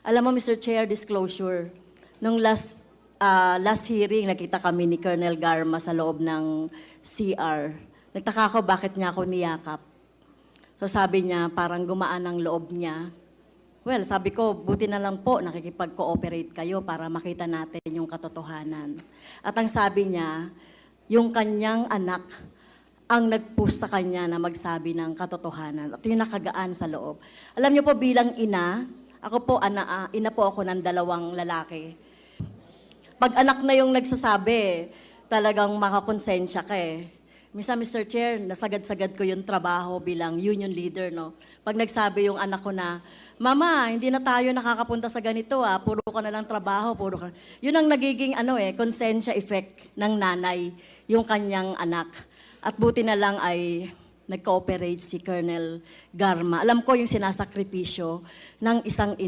Alam mo, Mr. Chair, disclosure, nung last hearing, nakita kami ni Colonel Garma sa loob ng CR. Nagtaka ako bakit niya ako niyakap. So sabi niya, parang gumaan ang loob niya. Well, sabi ko, buti na lang po nakikipag-cooperate kayo para makita natin yung katotohanan. At ang sabi niya, yung kanyang anak ang nag-push sa kanya na magsabi ng katotohanan. At yung nakagaan sa loob. Alam niyo po, bilang ina, ako po, ina po ako ng 2 lalaki. Pag anak na yung nagsasabi, talagang makakonsensya ka eh. Minsan, Mr. Chair, nasagad-sagad ko yung trabaho bilang union leader, no? Pag nagsabi yung anak ko na, Mama, hindi na tayo nakakapunta sa ganito puro ka na lang trabaho, puro ka. Yun ang nagiging konsensya effect ng nanay, yung kanyang anak. At buti na lang ay nag-cooperate si Colonel Garma. Alam ko yung sinasakripisyo ng isang